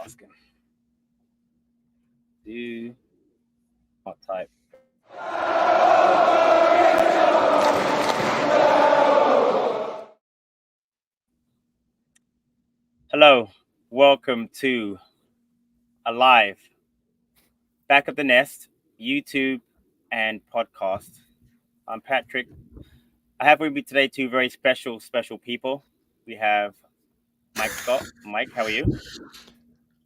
asking. Do I'll type. Hello, welcome to Alive, Back of the Nest, YouTube and podcast. I'm Patrick. I have with me today two very special people. We have Mike Scott. Mike, how are you?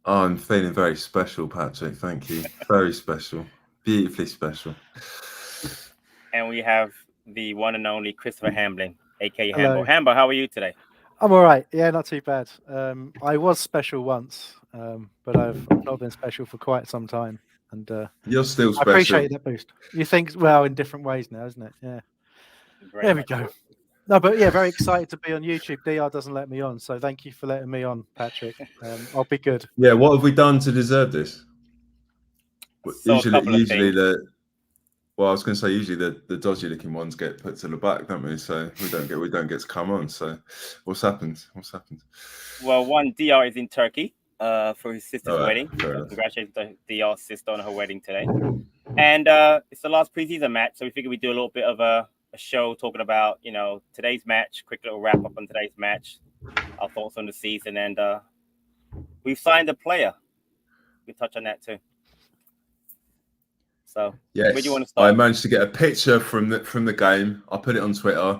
Oh, I'm feeling very special, Patrick. Thank you. Very special. Beautifully special. And we have the one and only Christopher Hamblin, aka Hello. Hambo. Hambo, how are you today? I'm all right. Yeah, not too bad. I was special once, but I've not been special for quite some time. And You're still I special. appreciate that boost. You think, well, in different ways now, isn't it? Yeah. Very There we much go. so. No, but yeah, very excited to be on YouTube. DR doesn't let me on, so thank you for letting me on, Patrick. I'll be good. Yeah, what have we done to deserve this? So a Usually couple of things. I was going to say usually the dodgy looking ones get put to the back, don't we? So we don't get to come on. So what's happened? Well, one, DR is in Turkey for his sister's All right, wedding. fair So enough. congratulations to DR's sister on her wedding today. And it's the last preseason match, so we figured we'd do a little bit of a show talking about, today's match, quick little wrap up on today's match, our thoughts on the season, and we've signed a player. We'll touch on that too. So, Yes, where do you want to start? I managed to get a picture from the game. I put it on Twitter.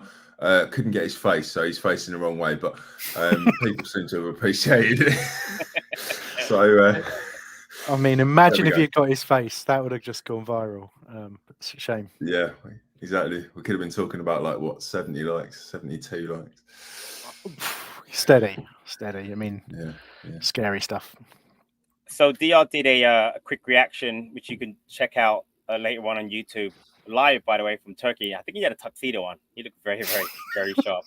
Couldn't get his face, so he's facing the wrong way. But people seem to have appreciated it. So, I mean, imagine There if we you got his face. That would have just gone viral. It's a shame. yeah, exactly. We could have been talking about 70 likes, 72 likes. Steady. I mean, Yeah. scary stuff. So DR did a quick reaction, which you can check out later on YouTube, live, by the way, from Turkey. I think he had a tuxedo on. He looked very, very, very sharp.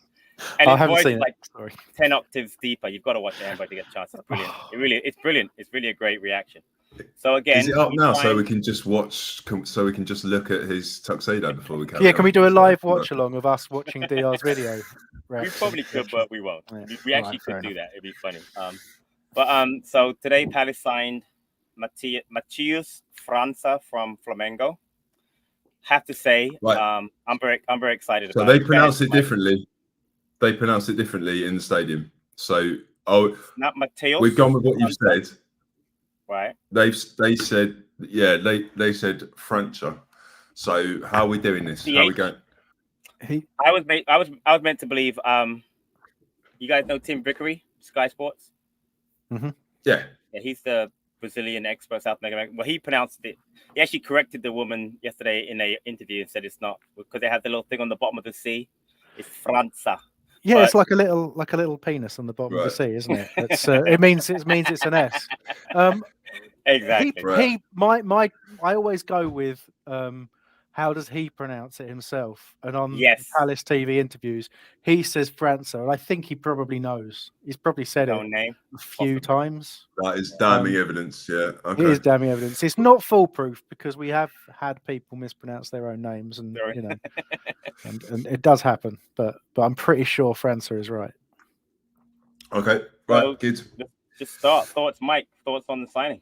And I his haven't voice seen is it. like Sorry. 10 octaves deeper. You've got to watch it, Amber, to get a chance. It's brilliant. It's brilliant. It's really a great reaction. So again, Is it up now so we can just watch? So we can just look at his tuxedo before we carry Yeah, can on? we do a live watch along of us watching DR's video? We probably could, but we won't. Yeah. We actually could do that. It'd be funny. So today Palace signed Matheus Franca from Flamengo. Have to say, Right. I'm very excited So about it. they pronounce it differently. They pronounce it differently in the stadium. So Not Matheus. we've gone with what you've said. Right. They said they said Franca. So how are we doing this? How are we going? I was meant to believe. You guys know Tim Vickery, Sky Sports. Mm-hmm. Yeah, he's the Brazilian expert, South American. Well, he pronounced it. He actually corrected the woman yesterday in an interview and said it's not, because they have the little thing on the bottom of the C. It's Franca. Yeah, But- it's like a little penis on the bottom of the sea, isn't it? It's it means it's an S. Exactly. I always go with how does he pronounce it himself? And on Palace TV interviews, he says Franca, and I think he probably knows. He's probably said it a few times. that is damning evidence. Yeah, okay. It is damning evidence. It's not foolproof because we have had people mispronounce their own names, and and it does happen. But I'm pretty sure Franca is right. Okay, right, So, good. Just start. Thoughts, Mike. Thoughts on the signing?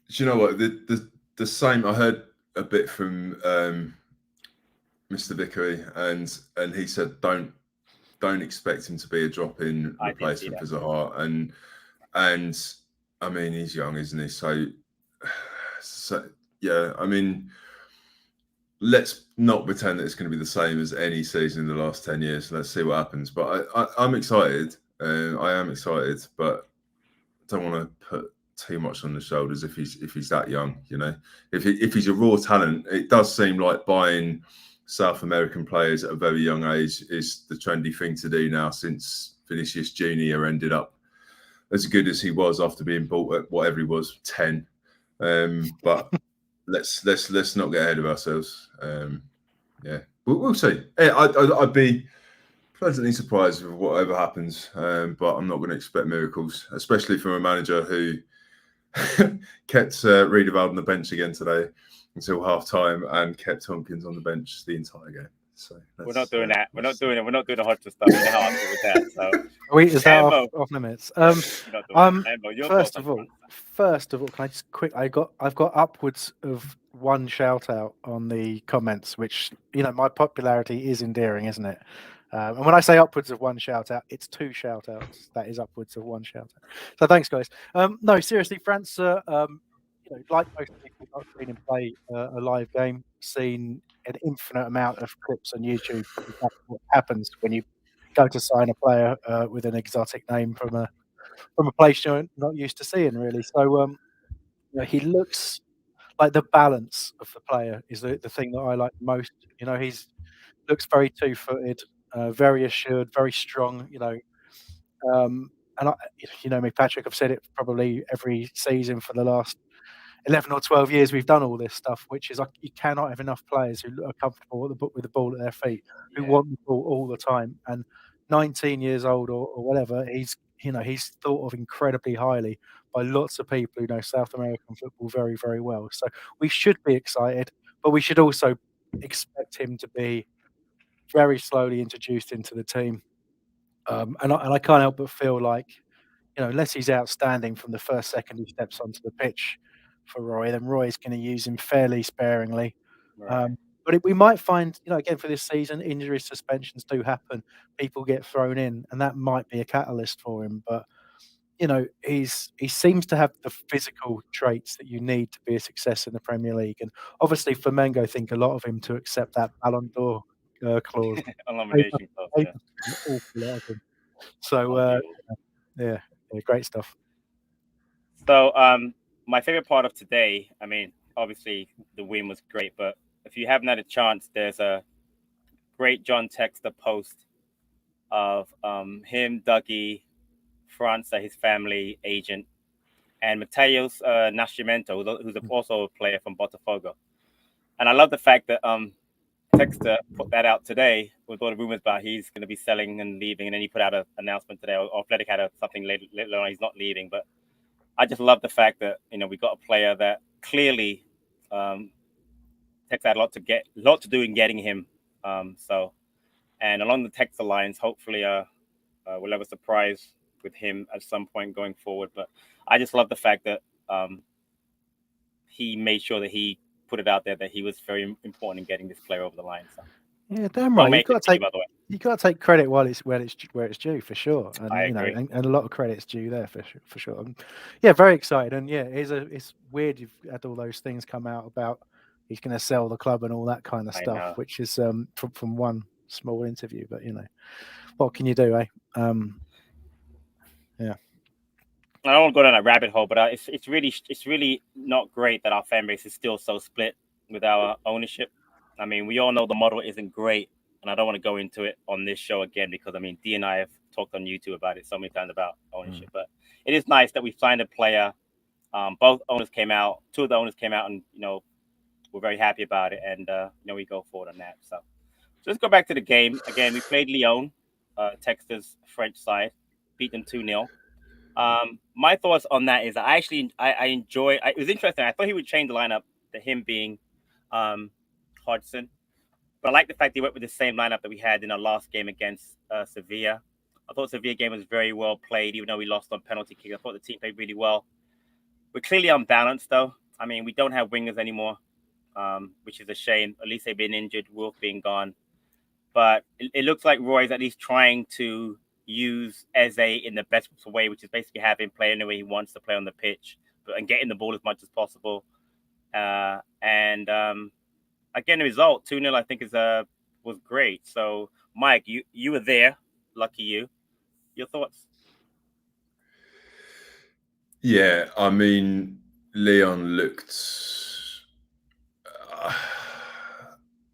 Do you know what the same? I heard a bit from Mr. Vickery, and he said don't expect him to be a drop-in replacement for Zaha, and I mean he's young, isn't he? So yeah, I mean let's not pretend that it's going to be the same as any season in the last 10 years. Let's see what happens. But I'm excited. I am excited, but I don't want to put too much on the shoulders if he's that young. If he's a raw talent, it does seem like buying South American players at a very young age is the trendy thing to do now, since Vinicius Junior ended up as good as he was after being bought at whatever he was, 10. But let's not get ahead of ourselves. Yeah, we'll see. I'd be pleasantly surprised with whatever happens, but I'm not going to expect miracles, especially from a manager who kept Riedewald on the bench again today until half time and kept Tompkins on the bench the entire game. So we're not doing that. We're not doing the Hodgson stuff. You know how I feel with that. So is that off limits? First of all, can I just I've got upwards of one shout out on the comments, which my popularity is endearing, isn't it? And when I say upwards of one shout out, it's 2 shout outs. That is upwards of 1 shout out. So thanks, guys. No, seriously, Franca, like most people, not seen him play a live game, seen an infinite amount of clips on YouTube. What happens when you go to sign a player with an exotic name from a place you're not used to seeing, really. So he looks like the balance of the player is the thing that I like most. He's looks very 2-footed, very assured, very strong. And me, Patrick, I've said it probably every season for the last 11 or 12 years we've done all this stuff, which is you cannot have enough players who are comfortable with the ball at their feet, who want the ball all the time. And 19 years old or whatever, he's thought of incredibly highly by lots of people who know South American football very, very well. So we should be excited, but we should also expect him to be very slowly introduced into the team. And I can't help but feel like, unless he's outstanding from the first second he steps onto the pitch for Roy, then Roy's going to use him fairly sparingly. Right. But we might find, again, for this season, injury suspensions do happen. People get thrown in, and that might be a catalyst for him. But, he seems to have the physical traits that you need to be a success in the Premier League. And obviously, Flamengo think a lot of him to accept that Ballon d'Or clause. Elimination clause, yeah. An awful lot of him. So, yeah, great stuff. So, my favorite part of today, I mean, obviously the win was great, but if you haven't had a chance, there's a great John Texter post of him, Dougie, Franca, his family agent, and Matheus Nascimento, who's also a player from Botafogo. And I love the fact that Texter put that out today with all the rumors about he's going to be selling and leaving, and then he put out an announcement today, or Athletic had something later on, he's not leaving. But I just love the fact that we got a player that clearly Texter had a lot to do in getting him. And along the Texter lines, hopefully we'll have a surprise with him at some point going forward. But I just love the fact that he made sure that he put it out there that he was very important in getting this player over the line. So. Yeah, damn right. You got to take credit while it's where it's due, for sure. And I agree. And a lot of credit's due there for sure. Yeah, very excited. And yeah, it's weird you've had all those things come out about he's going to sell the club and all that kind of stuff, which is from one small interview. But what can you do, eh? Yeah. I don't want to go down that rabbit hole, but it's really not great that our fan base is still so split with our ownership. I mean, we all know the model isn't great, and I don't want to go into it on this show again because, I mean, D and I have talked on YouTube about it so many times about ownership. But it is nice that we signed a player. Both owners came out. 2 of the owners came out and, we're very happy about it. And, we go forward on that. So let's go back to the game. Again, we played Lyon, Texter's French side, beat them 2-0. My thoughts on that is I enjoy. It was interesting. I thought he would change the lineup to him being Hodgson, but I like the fact he went with the same lineup that we had in our last game against Sevilla. I thought Sevilla game was very well played, even though we lost on penalty kick. I thought the team played really well. We're clearly unbalanced, though. I mean, we don't have wingers anymore, which is a shame. At least they've been injured, Wolf being gone. But it looks like Roy's at least trying to use Eze in the best way, which is basically have him play any way he wants to play on the pitch, and getting the ball as much as possible. Again, the result 2-0, I think was great. So, Mike, you were there, lucky you. Your thoughts? Yeah, I mean, Lyon looked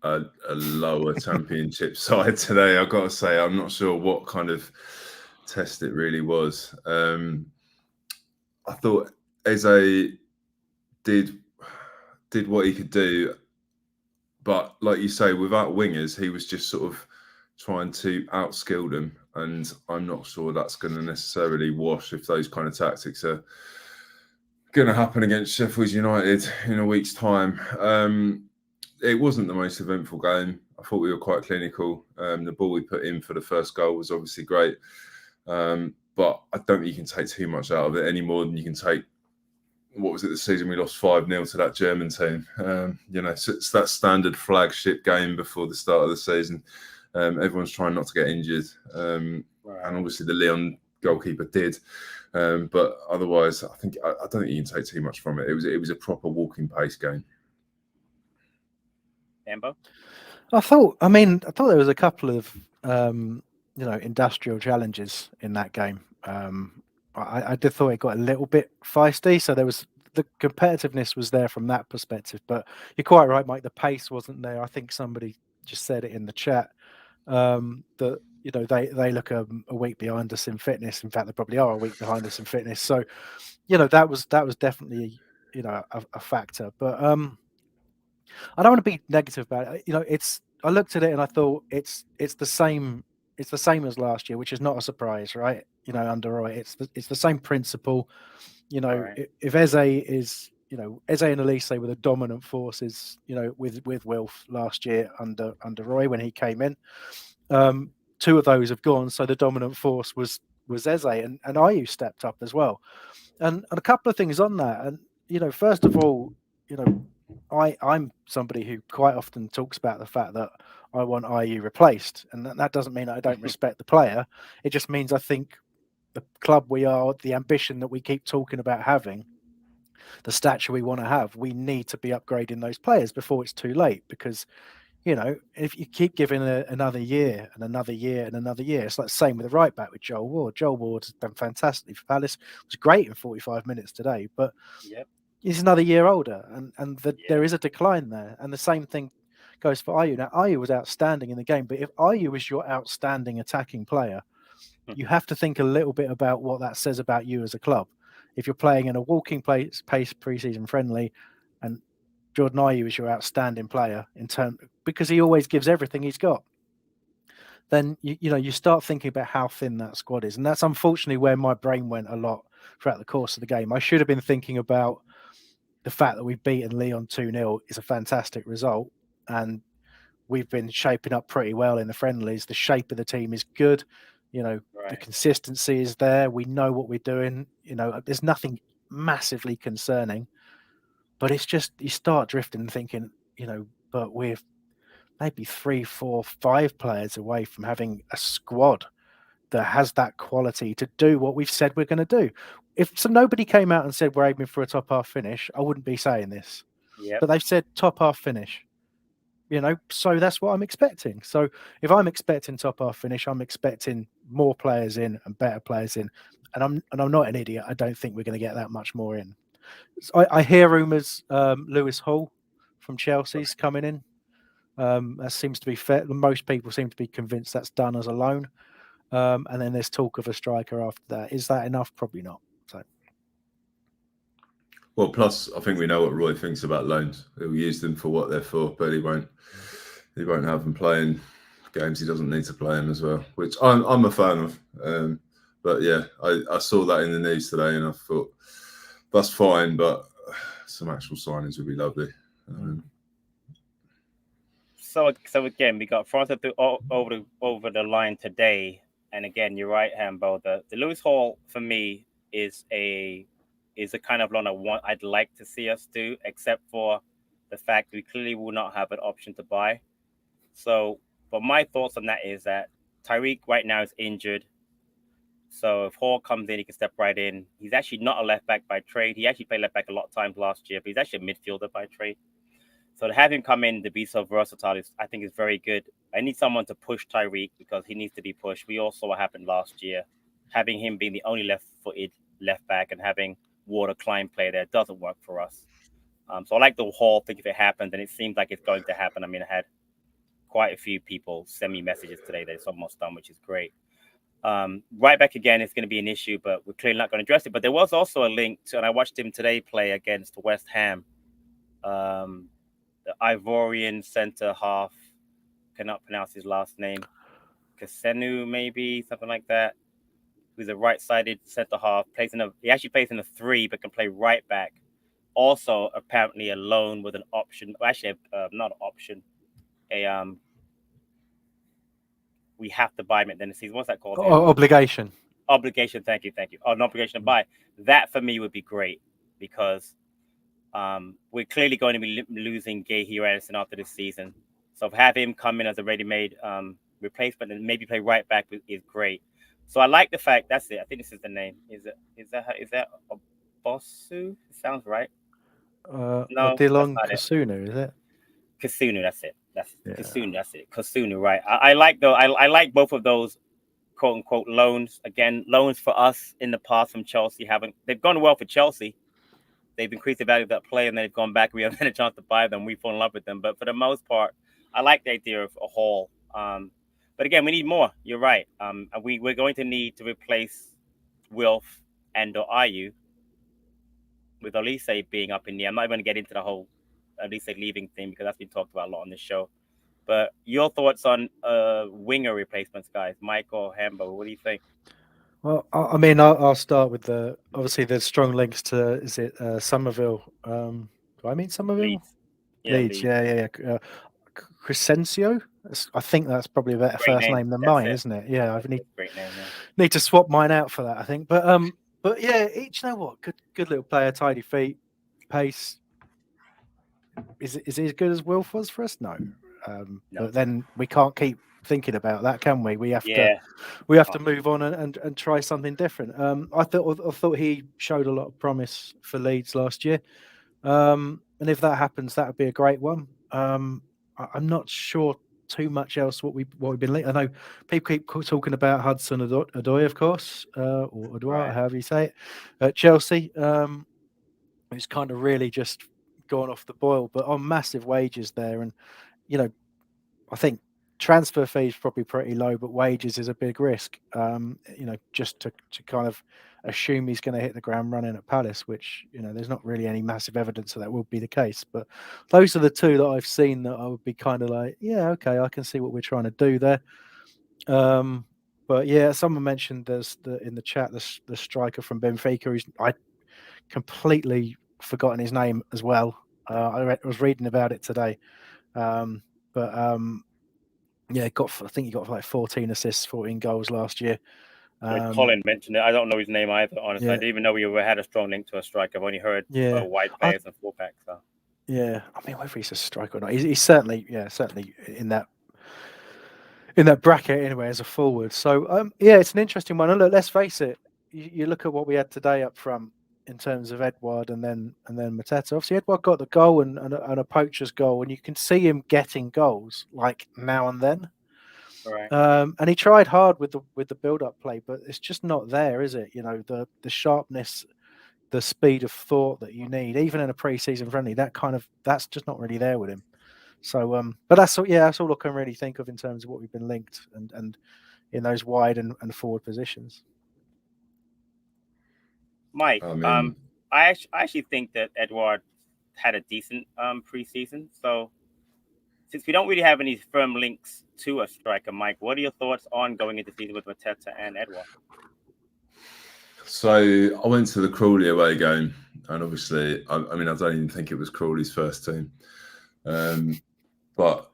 a lower championship side today. I've got to say, I'm not sure what kind of test it really was. I thought Eze did what he could do, but like you say, without wingers, he was just sort of trying to outskill them, and I'm not sure that's going to necessarily wash if those kind of tactics are going to happen against Sheffield United in a week's time. it wasn't the most eventful game. I thought we were quite clinical. The ball we put in for the first goal was obviously great. But I don't think you can take too much out of it any more than you can take. What was it, the season we lost 5-0 to that German team? So it's that standard flagship game before the start of the season. Everyone's trying not to get injured. And obviously the Lyon goalkeeper did. But otherwise, I don't think you can take too much from it. It was a proper walking pace game. Ambo? I thought there was a couple of industrial challenges in that game. I did thought it got a little bit feisty, so there was the competitiveness was there from that perspective. But you're quite right, Mike. The pace wasn't there. I think somebody just said it in the chat that they look a week behind us in fitness. In fact, they probably are a week behind us in fitness. So that was definitely a factor. But I don't want to be negative about it. I looked at it and I thought it's the same. It's the same as last year, which is not a surprise, right? Under Roy, it's the same principle. Right. If Eze is, Eze and Elise were the dominant forces, with Wilf last year under Roy when he came in. Two of those have gone, so the dominant force was Eze, and Ayew stepped up as well. And a couple of things on that, and first of all, I'm somebody who quite often talks about the fact that I want Ayew replaced, and that doesn't mean I don't respect the player. It just means I think the club we are, the ambition that we keep talking about having, the stature we want to have, we need to be upgrading those players before it's too late. Because if you keep giving another year and another year and another year, it's like the same with the right back with Joel Ward. Joel Ward has done fantastically for Palace. It was great in 45 minutes today, but he's another year older, and there is a decline there. And the same thing goes for Ayew. Now, Ayew was outstanding in the game, but if Ayew is your outstanding attacking player, you have to think a little bit about what that says about you as a club. If you're playing in a walking pace pre-season friendly, and Jordan Ayew is your outstanding player because he always gives everything he's got, then you start thinking about how thin that squad is, and that's unfortunately where my brain went a lot throughout the course of the game. I should have been thinking about the fact that we've beaten Lyon 2-0 is a fantastic result, and we've been shaping up pretty well in the friendlies. The shape of the team is good. The consistency is there. We know what we're doing. There's nothing massively concerning, but it's just you start drifting and thinking, but we're maybe 3, 4, 5 players away from having a squad that has that quality to do what we've said we're going to do. If nobody came out and said we're aiming for a top half finish, I wouldn't be saying this. But they've said top half finish. So that's what I'm expecting. So if I'm expecting top half finish, I'm expecting more players in and better players in. And I'm not an idiot. I don't think we're going to get that much more in. So I hear rumours Lewis Hall from Chelsea's coming in. That seems to be fair. Most people seem to be convinced that's done as a loan. And then there's talk of a striker after that. Is that enough? Probably not. So. Well, plus I think we know what Roy thinks about loans. He'll use them for what they're for, but he won't have them playing games he doesn't need to play in as well, which I'm a fan of. But yeah, I saw that in the news today, and I thought that's fine, but some actual signings would be lovely. So again, we got Franca over the line today, and again, you're right, Hambo. The Lewis Hall for me is a kind of loan I'd like to see us do, except for the fact we clearly will not have an option to buy. So, but my thoughts on that is that Tyreek right now is injured. So if Hall comes in, he can step right in. He's actually not a left back by trade. He actually played left back a lot of times last year, but he's actually a midfielder by trade. So to have him come in to be so versatile I think is very good. I need someone to push Tyreek because he needs to be pushed. We all saw what happened last year. Having him being the only left-footed left back and having Ward Klein play there doesn't work for us. So I like the Hall thing if it happens, and it seems like it's going to happen. I mean, I had quite a few people send me messages today that it's almost done, which is great. Right back again is going to be an issue, but we're clearly not going to address it. But there was also a link to, and I watched him today play against West Ham. The Ivorian centre half, cannot pronounce his last name, Kasenu maybe, something like that. Who's a right-sided centre half, he actually plays in a 3, but can play right back. also apparently a loan with an option. Actually, not an option. We have to buy him at the end of the season. What's that called? Obligation. Obligation. Thank you. Oh, an obligation to buy. That for me would be great because we're clearly going to be losing Gahey Edison after this season. So to have him come in as a ready-made replacement and maybe play right back is great. So I like the fact that's it. I think this is the name. Is that Bosu? It sounds right. No, Dylan Kasunu, is it? Kasunu, that's it. Kasunu, that's it. Kasunu, right? I like both of those quote unquote loans. Again, loans for us in the past from Chelsea they've gone well for Chelsea. They've increased the value of that player and then they've gone back. We haven't had a chance to buy them. We fall in love with them. But for the most part, I like the idea of a haul. But again, we need more. You're right. We're going to need to replace Wilf and or Ayew with Olise being up in the air. I'm not going to get into the whole Olise leaving thing because that's been talked about a lot on this show. But your thoughts on winger replacements, guys? Mike or Hambo, what do you think? Well, I mean, I'll start with obviously there's strong links to, is it Somerville? Do I mean Somerville? Leeds. Yeah. Crescencio? I think that's probably a better first name than mine, isn't it? Yeah, need to swap mine out for that, I think. But yeah, you know what? Good little player, tidy feet, pace. Is he as good as Wilf was for us? No. But then we can't keep thinking about that, can we? We have to move on and try something different. I thought he showed a lot of promise for Leeds last year, and if that happens, that would be a great one. I'm not sure too much else what we've been. I know people keep talking about Hudson Odoi, of course, or Odoi, however you say it, at Chelsea. It's kind of really just gone off the boil, but on massive wages there, and I think transfer fees probably pretty low, but wages is a big risk. Just to kind of assume he's going to hit the ground running at Palace, which there's not really any massive evidence that will be the case. But those are the two that I've seen that I would be kind of like, yeah, okay, I can see what we're trying to do there. But yeah, someone mentioned in the chat the striker from Benfica. I completely forgotten his name as well. I was reading about it today. Yeah, I think he got like 14 assists, 14 goals last year. Colin mentioned it. I don't know his name either, honestly. I didn't even know we had a strong link to a striker. I've only heard wide players and fullbacks. So. Yeah, I mean, whether he's a striker or not, he's certainly in that bracket anyway as a forward. So yeah, it's an interesting one. And look, let's face it. You look at what we had today up front in terms of Edouard and then Mateta. Obviously, Edouard got the goal and a poacher's goal, and you can see him getting goals like now and then. Right. And he tried hard with the build-up play, but it's just not there, is it? The sharpness, the speed of thought that you need, even in a pre-season friendly, that's just not really there with him. So, but that's all I can really think of in terms of what we've been linked and in those wide and forward positions. Mike, I actually think that Edouard had a decent pre-season. So since we don't really have any firm links to a striker, Mike, what are your thoughts on going into the season with Mateta and Edouard? So I went to the Crawley away game, and obviously, I don't even think it was Crawley's first team, but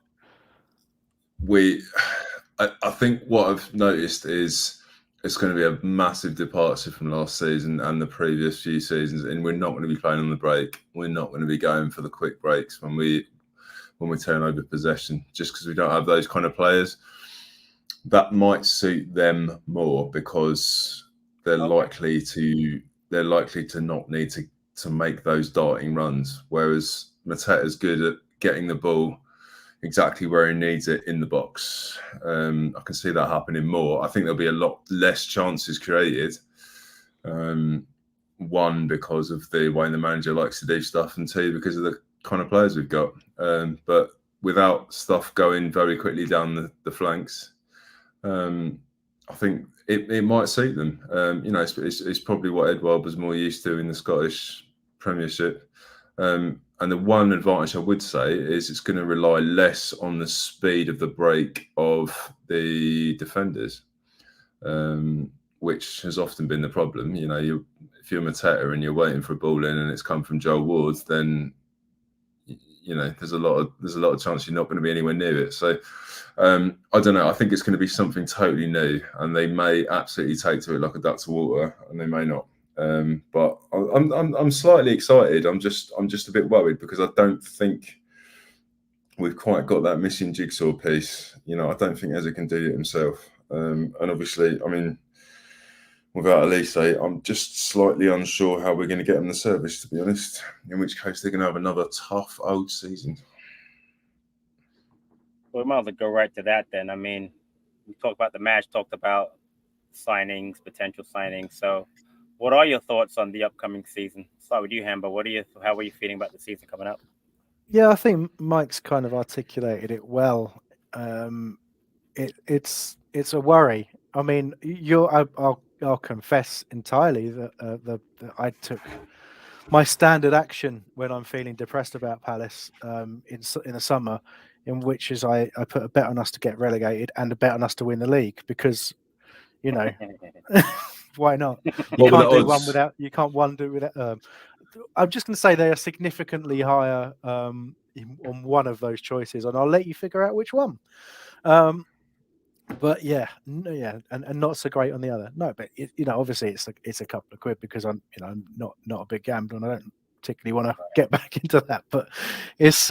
I think what I've noticed is it's going to be a massive departure from last season and the previous few seasons, and we're not going to be playing on the break. We're not going to be going for the quick breaks when we turn over possession, just because we don't have those kind of players. That might suit them more because they're likely to not need to make those darting runs, whereas Mateta's good at getting the ball exactly where he needs it in the box. I can see that happening more. I think there'll be a lot less chances created. One, because of the way the manager likes to do stuff, and two, because of the kind of players we've got. But without stuff going very quickly down the flanks, I think it might suit them. It's probably what Edouard was more used to in the Scottish Premiership. And the one advantage I would say is it's going to rely less on the speed of the break of the defenders, which has often been the problem. if you're Mateta and you're waiting for a ball in and it's come from Joel Ward, then there's a lot of chance you're not going to be anywhere near it. So I don't know. I think it's going to be something totally new, and they may absolutely take to it like a duck to water, and they may not. But I'm slightly excited. I'm just a bit worried because I don't think we've quite got that missing jigsaw piece. I don't think Eze can do it himself. And obviously, I mean, without Elise, I'm just slightly unsure how we're going to get them the service, to be honest. In which case, they're going to have another tough old season. Well, we might as well go right to that then. I mean, we talked about the match, talked about signings, potential signings. So, what are your thoughts on the upcoming season? Start with you, Hamber. How are you feeling about the season coming up? Yeah, I think Mike's kind of articulated it well. It's a worry. I mean, I'll confess entirely that I took my standard action when I'm feeling depressed about Palace in the summer, in which is I put a bet on us to get relegated and a bet on us to win the league because, why not? You can't do one without. You can't do it without. I'm just going to say they are significantly higher on one of those choices, and I'll let you figure out which one. But and not so great on the other. No, but obviously it's a couple of quid because I'm not a big gambler and I don't particularly want to get back into that. But it's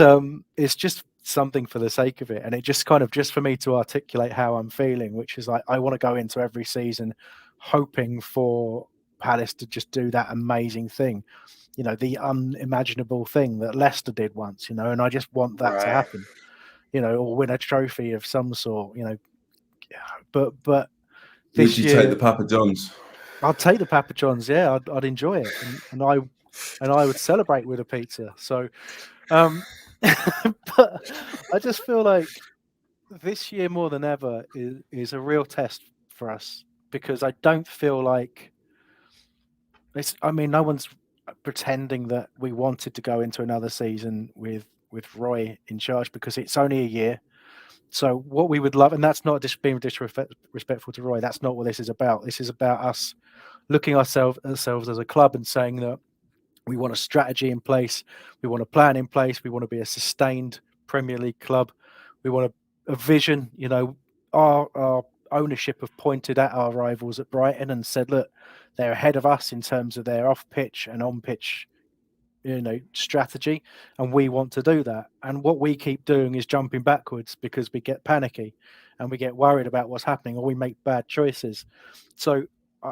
just something for the sake of it, and it just for me to articulate how I'm feeling, which is like I want to go into every season hoping for Palace to just do that amazing thing, the unimaginable thing that Leicester did once, and I just want that to happen, or win a trophy of some sort, But this would you year, take the Papa John's? I'd take the Papa John's. Yeah, I'd enjoy it, and I would celebrate with a pizza. So, but I just feel like this year more than ever is a real test for us because I don't feel like it's. I mean, no one's pretending that we wanted to go into another season with Roy in charge because it's only a year. So what we would love, and that's not just being disrespectful to Roy, that's not what this is about. This is about us looking ourselves as a club and saying that we want a strategy in place, we want a plan in place, we want to be a sustained Premier League club, we want a vision. Our ownership have pointed at our rivals at Brighton and said, look, they're ahead of us in terms of their off-pitch and on-pitch strategy, and we want to do that. And what we keep doing is jumping backwards because we get panicky and we get worried about what's happening, or we make bad choices. So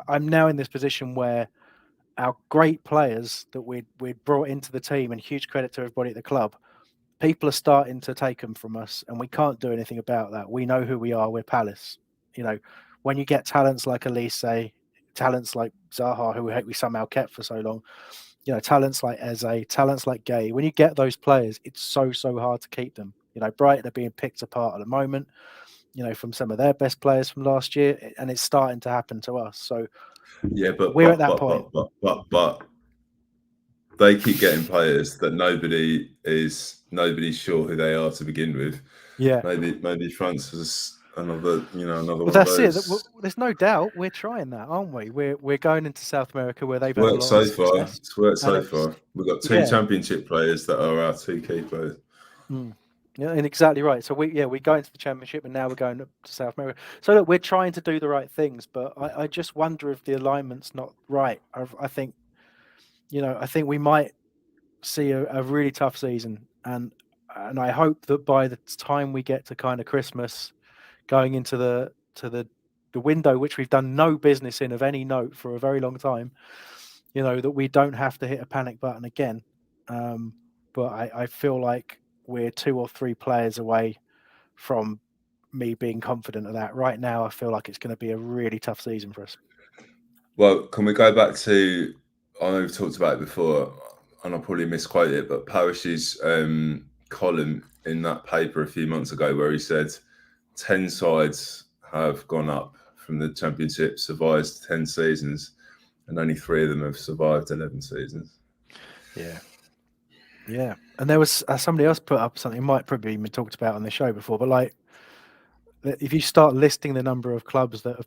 I'm now in this position where our great players that we'd brought into the team, and huge credit to everybody at the club, people are starting to take them from us, and we can't do anything about that. We know who we are. We're Palace. When you get talents like Elise, talents like Zaha, who we somehow kept for so long, talents like Eze, talents like Gay, when you get those players, it's so hard to keep them. Brighton are being picked apart at the moment, from some of their best players from last year, and it's starting to happen to us. So yeah, but we're at that point. But they keep getting players that nobody's sure who they are to begin with. Yeah, maybe France is another well, one. That's of those. it. There's no doubt we're trying that, aren't we? We're going into South America where they've had a lot of success. It's worked so far. We've got two championship players that are our two key players. Yeah, and exactly right. So we go into the championship, and now we're going up to South America. So look, we're trying to do the right things, but I just wonder if the alignment's not right. I think, I think we might see a really tough season, and I hope that by the time we get to kind of Christmas, going into the window, which we've done no business in of any note for a very long time, that we don't have to hit a panic button again. But I feel like we're 2 or 3 players away from me being confident of that. Right now, I feel like it's going to be a really tough season for us. Well, can we go back to, I know we've talked about it before, and I'll probably misquote it, but Parish's column in that paper a few months ago where he said 10 sides have gone up from the Championship, survived 10 seasons, and only 3 of them have survived 11 seasons. Yeah. And there was somebody else put up something, might probably been talked about on the show before, but like, if you start listing the number of clubs that have,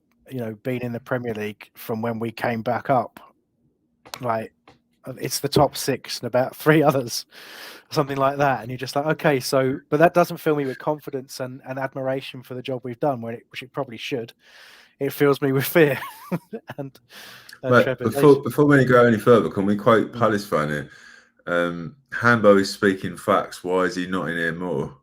been in the Premier League from when we came back up, like it's the top 6 and about 3 others, something like that, and you're just like, okay, so, but that doesn't fill me with confidence and admiration for the job we've done, which it probably should. It fills me with fear and trepidation. Before we go any further, can we quote Palace fan here? Hambo is speaking facts. Why is he not in here more?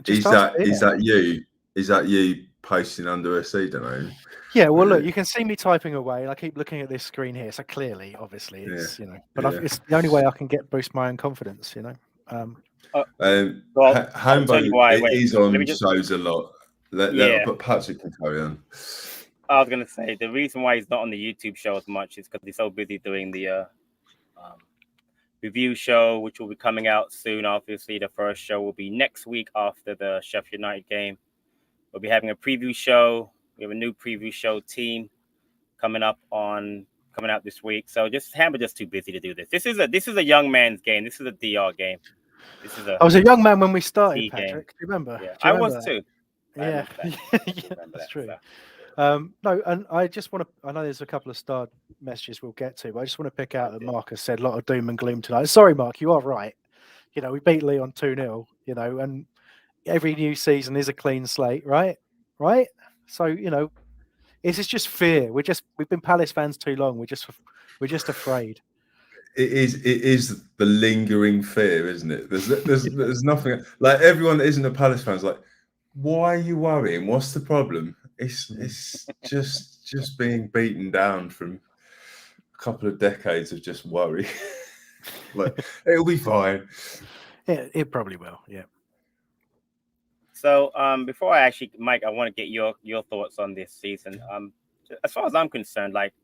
Is that you? Is that you posting under a pseudonym? Yeah, well, look, you can see me typing away, and I keep looking at this screen here. So clearly, obviously, it's it's the only way I can boost my own confidence. Hambo is on shows a lot. But Patrick can carry on. I was gonna say the reason why he's not on the YouTube show as much is because he's so busy doing the review show, which will be coming out soon. Obviously, the first show will be next week after the Sheffield United game. We'll be having a preview show. We have a new preview show team coming out this week. So Hammer just too busy to do this. This is a young man's game. This is a DR game. I was a young man when we started, Patrick. Do you remember? Yeah, I was too. Yeah, that's true. No, and I just want to. I know there's a couple of starred messages we'll get to, but I just want to pick out that Marcus said a lot of doom and gloom tonight. Sorry, Mark, you are right. We beat Lyon 2-0. And every new season is a clean slate, right? Right. So this is just fear. We've been Palace fans too long. We're just afraid. It is the lingering fear, isn't it? There's nothing like everyone that isn't a Palace fan is like, why are you worrying? What's the problem? It's just being beaten down from a couple of decades of just worry. Like it'll be fine. Yeah, it probably will. Yeah. So before I actually, Mike, I want to get your thoughts on this season. As far as I'm concerned, like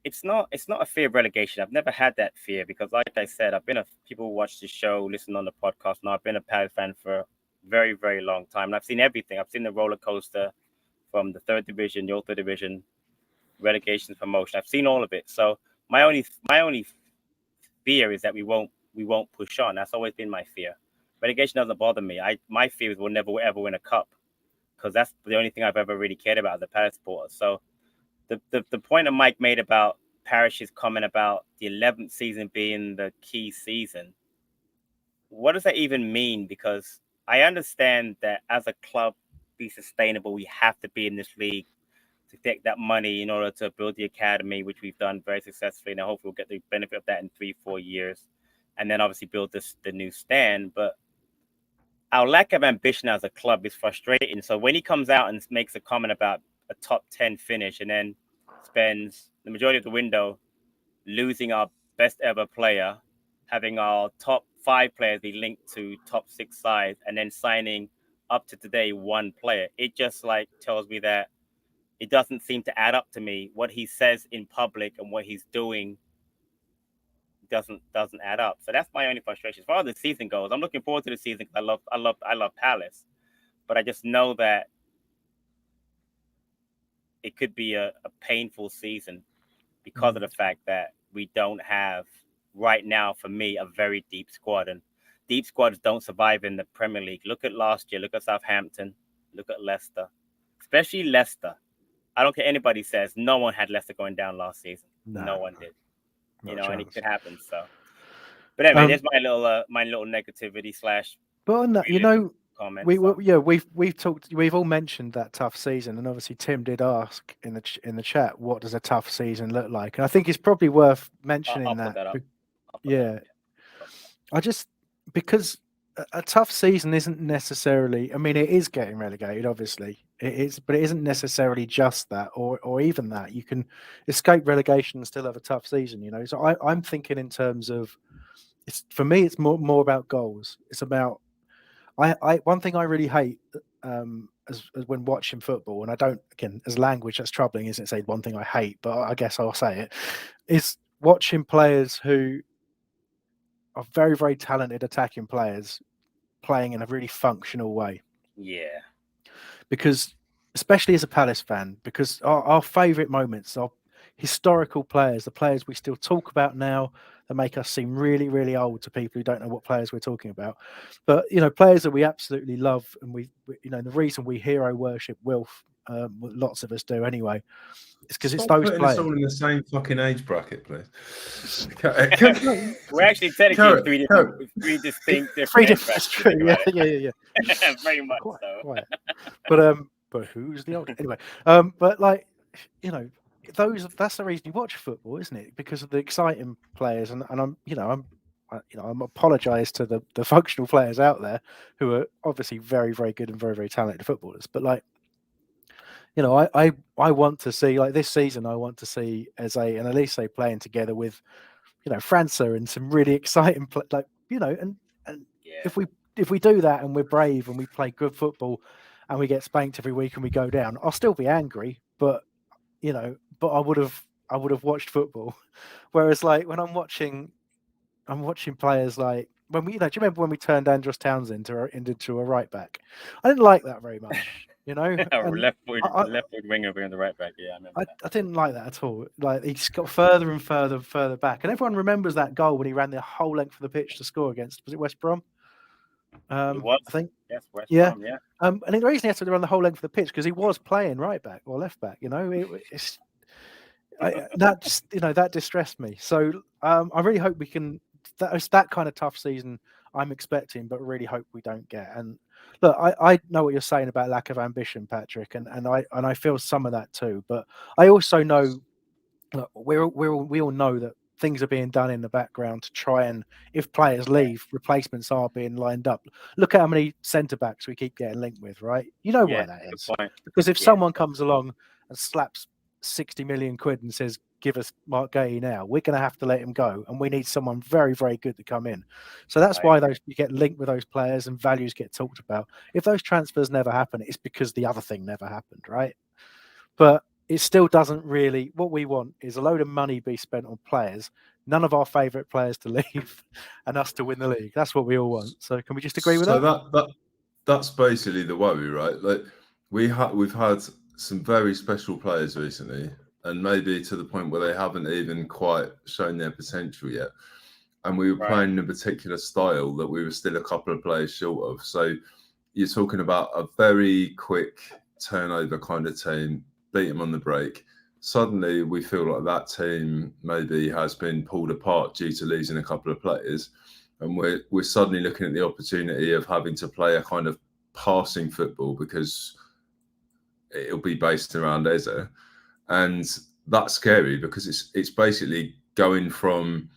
it's not a fear of relegation. I've never had that fear because, like I said, people who watch the show, listen on the podcast. Now I've been a Palace fan for a very, very long time, and I've seen everything. I've seen the roller coaster from the third division, the third division, relegation, promotion. I've seen all of it. So my only fear is that we won't push on. That's always been my fear. Relegation doesn't bother me. My fear is we'll never ever win a cup because that's the only thing I've ever really cared about as a Palace supporter. So the point that Mike made about Parish's comment about the 11th season being the key season, what does that even mean? Because I understand that as a club, be sustainable, we have to be in this league to take that money in order to build the academy, which we've done very successfully. And I hope we'll get the benefit of that in 3-4 years. And then obviously build the new stand. But our lack of ambition as a club is frustrating. So when he comes out and makes a comment about a top 10 finish and then spends the majority of the window losing our best ever player, having our top 5 players be linked to top 6 sides, and then signing up to today 1 player, it just like tells me that it doesn't seem to add up to me. What he says in public and what he's doing doesn't add up. So that's my only frustration. As far as the season goes, I'm looking forward to the season because I love Palace, but I just know that it could be a painful season because of the fact that we don't have right now, for me, a very deep squad, and deep squads don't survive in the Premier League. Look at last year. Look at Southampton. Look at Leicester, especially Leicester. I don't care anybody says, no one had Leicester going down last season. No one did. And it could happen. So, but anyway, there's my little negativity slash. But on that, comments, we've all mentioned that tough season, and obviously Tim did ask in the chat, what does a tough season look like? And I think it's probably worth mentioning because a tough season isn't necessarily. I mean, it is getting relegated, obviously. It is, but it isn't necessarily just that, or even that. You can escape relegation and still have a tough season, So I'm thinking in terms of, for me, it's more about goals. It's about one thing I really hate as when watching football, and I don't, again, as language that's troubling, isn't say one thing I hate, but I guess I'll say it, is watching players who are very, very talented attacking players playing in a really functional way. Yeah. Because, especially as a Palace fan, because our favourite moments are, historical players, the players we still talk about now that make us seem really, really old to people who don't know what players we're talking about. But, players that we absolutely love, and we the reason we hero worship Wilf, lots of us do anyway, it's because it's those putting players. us all in the same fucking age bracket, please. We're actually technically three distinct different age brackets. Yeah. Very much so. Quite. But who's the older? Anyway, but that's the reason you watch football, isn't it? Because of the exciting players, and I'm apologise to the functional players out there who are obviously very, very good and very, very talented footballers. But I want to see, like, this season, I want to see Eze and Elise playing together with, Franca and some really exciting, if we do that and we're brave and we play good football and we get spanked every week and we go down, I'll still be angry, but I would have watched football. Whereas, like, when I'm watching players like when we, do you remember when we turned Andros Townsend into a right back? I didn't like that very much. left foot winger being the right back. Yeah, I remember. I didn't like that at all. Like, he just got further and further and further back, and everyone remembers that goal when he ran the whole length of the pitch to score against, was it West Brom? It was, I think. Yes, West Brom. Yeah. And the reason he had to run the whole length of the pitch because he was playing right back or left back. That distressed me. So I really hope we can. It's that kind of tough season I'm expecting, but really hope we don't get. And look, I know what you're saying about lack of ambition, Patrick, and I feel some of that too. But I also know, look, we all know that things are being done in the background to try and, if players leave, replacements are being lined up. Look at how many centre backs we keep getting linked with, right? You know why that is. Because if someone comes along and slaps 60 million quid and says, give us Mark Gay now, we're going to have to let him go, and we need someone very, very good to come in. So that's why you get linked with those players and values get talked about. If those transfers never happen, it's because the other thing never happened, right? But it still doesn't really. What we want is a load of money be spent on players, none of our favourite players to leave, and us to win the league. That's what we all want. So can we just agree with that? So that's basically the worry, right? Like, we've had some very special players recently, and maybe to the point where they haven't even quite shown their potential yet. And we were playing in a particular style that we were still a couple of players short of. So you're talking about a very quick turnover kind of team, beat them on the break. Suddenly we feel like that team maybe has been pulled apart due to losing a couple of players. And we're suddenly looking at the opportunity of having to play a kind of passing football because it'll be based around Eze. And that's scary because it's basically going from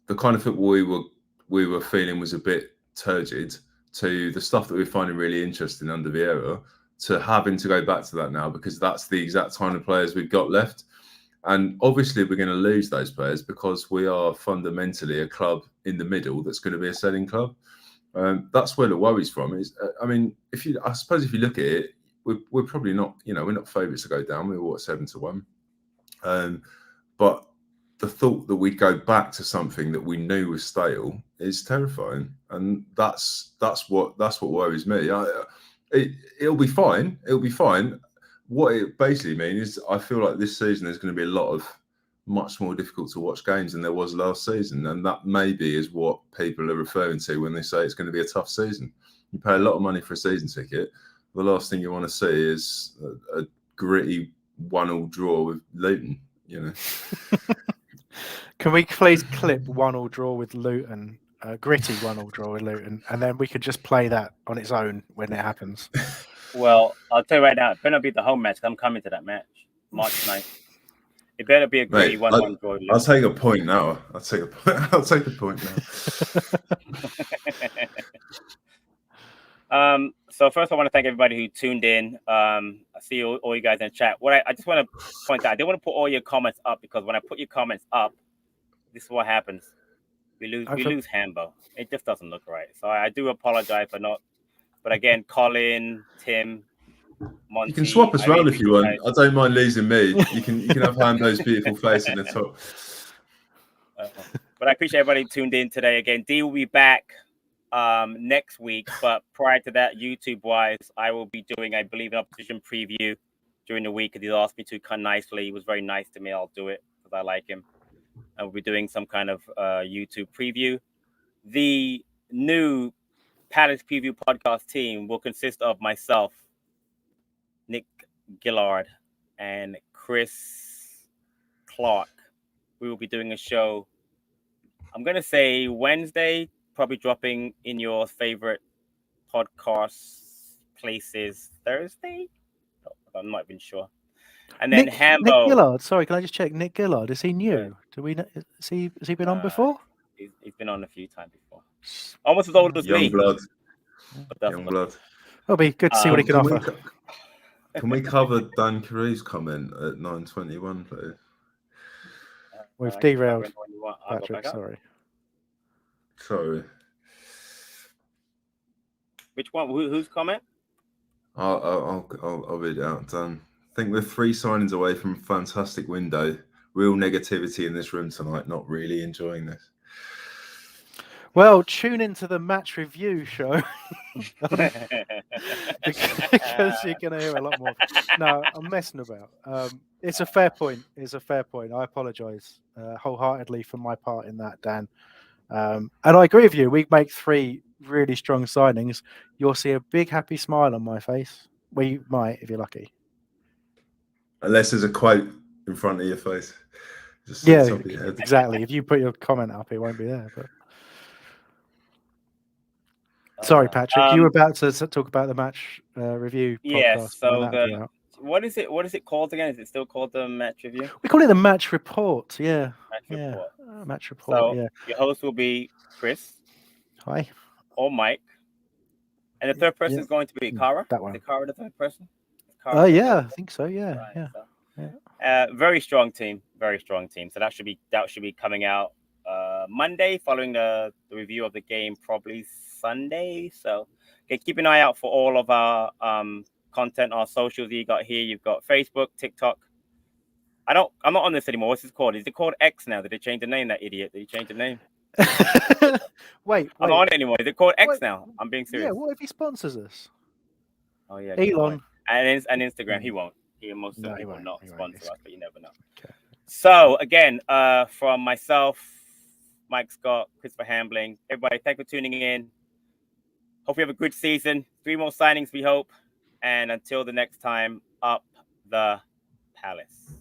the kind of football we were feeling was a bit turgid to the stuff that we're finding really interesting under Vieira, to having to go back to that now because that's the exact kind of players we've got left. And obviously we're going to lose those players because we are fundamentally a club in the middle that's going to be a selling club. That's where the worry's from. I suppose if you look at it, we're probably not, we're not favourites to go down. We were 7-1. But the thought that we'd go back to something that we knew was stale is terrifying, and that's what worries me. It'll be fine. It'll be fine. What it basically means is I feel like this season there's going to be a lot of much more difficult to watch games than there was last season, and that maybe is what people are referring to when they say it's going to be a tough season. You pay a lot of money for a season ticket. The last thing you want to see is a gritty 1-1 draw with Luton. Can we please clip 1-1 draw with Luton, gritty 1-1 draw with Luton, and then we could just play that on its own when it happens? Well, I'll tell you right now, it better be the home match. I'm coming to that match, March 9th. It better be a gritty 1-1 draw. I'll take a point now. I'll take a point now. So first, I want to thank everybody who tuned in. I see all you guys in the chat. I just want to point out, I didn't want to put all your comments up because when I put your comments up, this is what happens. We lose Hambo. It just doesn't look right. So I do apologize for not. But again, Colin, Tim, Monty. You can swap us around if you want. I don't mind losing me. You can have Hambo's beautiful face in the top. But I appreciate everybody tuned in today. Again, D will be back next week. But prior to that, YouTube-wise, I will be doing, I believe, an opposition preview during the week, because he asked me to kind of nicely. He was very nice to me. I'll do it because I like him. And we'll be doing some kind of YouTube preview. The new Palace Preview podcast team will consist of myself, Nick Gillard, and Chris Clark. We will be doing a show, I'm going to say Wednesday, probably dropping in your favorite podcast places Thursday. I'm not even sure. And then Hambo. Nick Gillard. Sorry, can I just check? Nick Gillard, is he new? Yeah. Do we know? Has he been on before? He's been on a few times before. Almost as old as me. Young blood. Young blood. It'll be good to see what he can offer. Can we cover Dan Carew's comment at 9:21, please? We've derailed. Patrick, sorry. Which one? Whose comment? I'll read it out. Dan. I think we're 3 signings away from a fantastic window. Real negativity in this room tonight. Not really enjoying this. Well, tune into the match review show because you're going to hear a lot more. No, I'm messing about. It's a fair point. I apologise wholeheartedly for my part in that, Dan. And I agree with you. We make 3 really strong signings. You'll see a big happy smile on my face. Well, you might if you're lucky. Unless there's a quote in front of your face. Just top of your head. Exactly. If you put your comment up, it won't be there. But sorry, Patrick. You were about to talk about the match review podcast. Yes. So what is it? What is it called again? Is it still called the match review? We call it the match report. Yeah. Report. Match report. So your host will be Chris. Hi. Or Mike. And the third person is going to be Cara. That one. Is Cara the third person? Oh yeah, I think so. Yeah. Right, yeah. Very strong team. Very strong team. So that should be coming out Monday, following the review of the game, probably Sunday. So keep an eye out for all of our content, our socials you got here. You've got Facebook, TikTok. I'm not on this anymore. What's this called? Is it called X now? Did they change the name? That idiot. Did he change the name? Wait. I'm not on it anymore. Is it called X now? I'm being serious. Yeah. What if he sponsors us? Oh yeah. Elon. And Instagram, he won't. He most certainly will not sponsor us, but you never know. Okay. So again, from myself, Mike Scott, Christopher Hambling, everybody, thank you for tuning in. Hope you have a good season. 3 more signings, we hope. And until the next time, up the Palace.